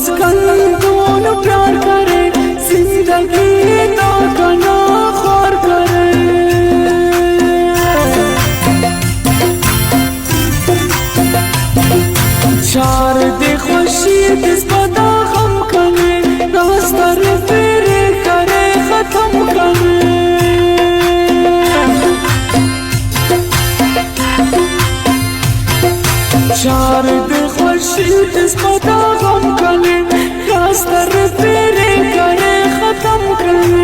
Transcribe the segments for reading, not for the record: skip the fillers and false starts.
मस्कन दोनों प्यार करे, जिंदगी ना कना ख्वार करे। चार दे खुशी दिस पता गम करे, रास्ता फेरे करे खत्म करे। चार दे खुशी दिस पता गम करे, रास्ता फेरे करे खत्म करे।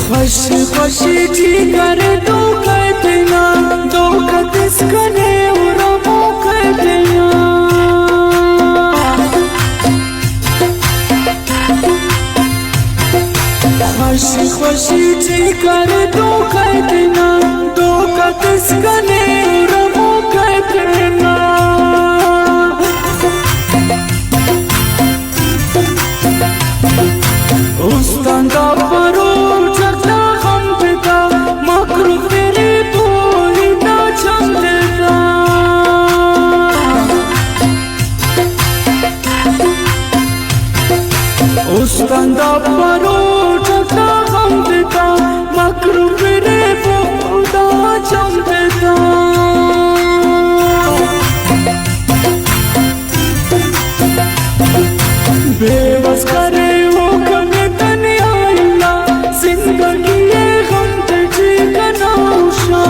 खुशी खुशी जी करे दो कहते ना, दो कदिस कने उरा वो कहते ना। खुशी खुशी जी करे दो कहते ना, दो कदिस कने उरा वो कहते ना। उस तंदा परो चकना हम पिता, मकरू तेरे तो ही ना चम देता। उस तंदा परो चकना हम पिता, मकरू तेरे तो खुदा चम देता। बेबस करे वो कने तने आईला, जिंदगी ये गम तुझे कनाशा।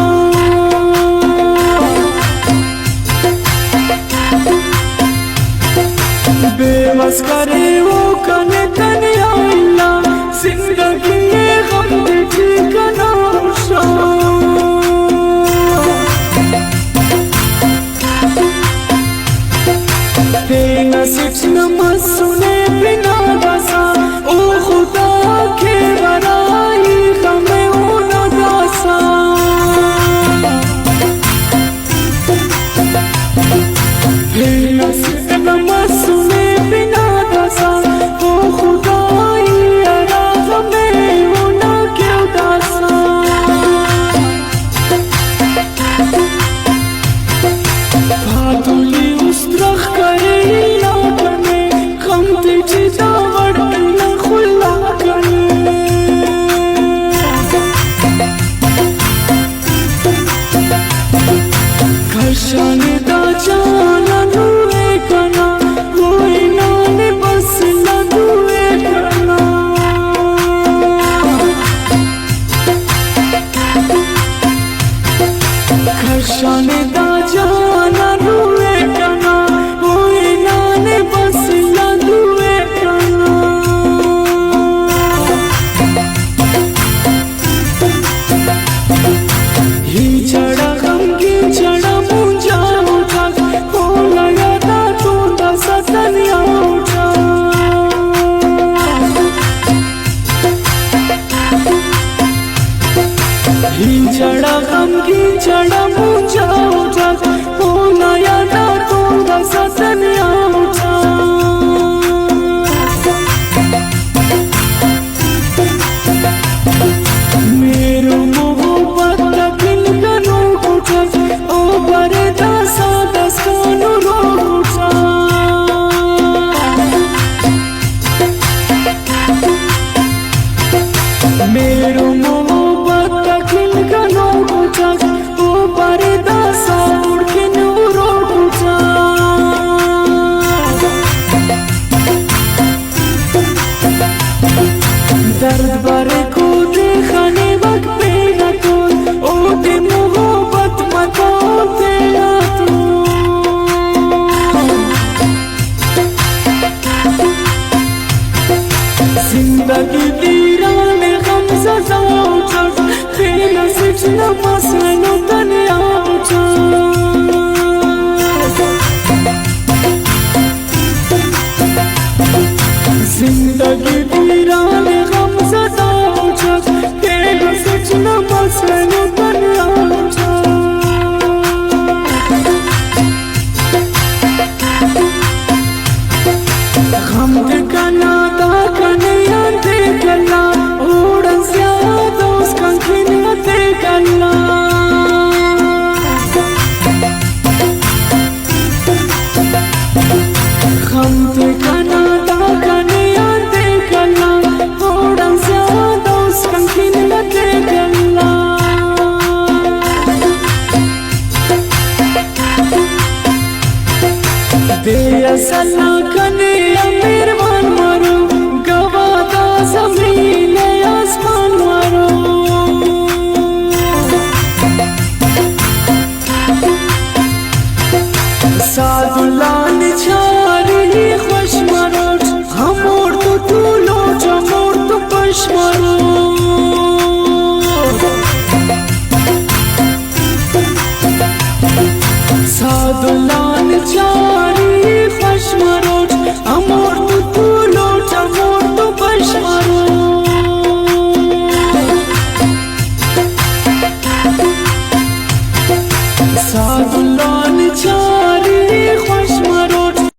बेबस करे वो कने तने आईला, जिंदगी ये गम तुझे कनाशा। तेना सिर्फ नमस सुने बिना बसा, ओ खुदा के बराई हमें ओ न दासा। तेना सिर्फ नमस सुने बिना बसा, ओ खुदा यारा हमें ओ न क्यों दासा। भातुली उस तरह करे ना कने, गम तुझे दावड़ ना खुला कने। घर्षण दा जाना दुए कना, कोई ना ने बस ना दुए कना। घर्षण दा जाना दुए कना, कोई ना ने बस ना दुए कना। ही चढ़ा गमगी चढ़ा मुंजा उठा, हो लगा था तू दसा तनिया उठा। ही चढ़ा गमगी चढ़ा मुंजा उठा, हो लगा था तू दसा तनिया उठा। मेरो मोहब्बत तकिल कनो उठा, ओ बरे दासा दस कनो रो उठा। मेरो मोहब्बत तकिल कनो उठा, ओ बरे दासा उड़ के नो रो उठा। दर्द बारे को देखने वक्त पे न तो, ओ दे मोहब्बत मतो तेरा तू। जिंदगी वीरान गम सजा उठा, तेरा सिर्फ नमस मैंने तनिया उठा। जिंदगी वीरान गम सजा उठा, तेरा सिर्फ नमस मैंने तनिया उठा। गम दे कना दा कने अंते कला, उड़न स्या दोस्त कंखिन ते कला। सलाम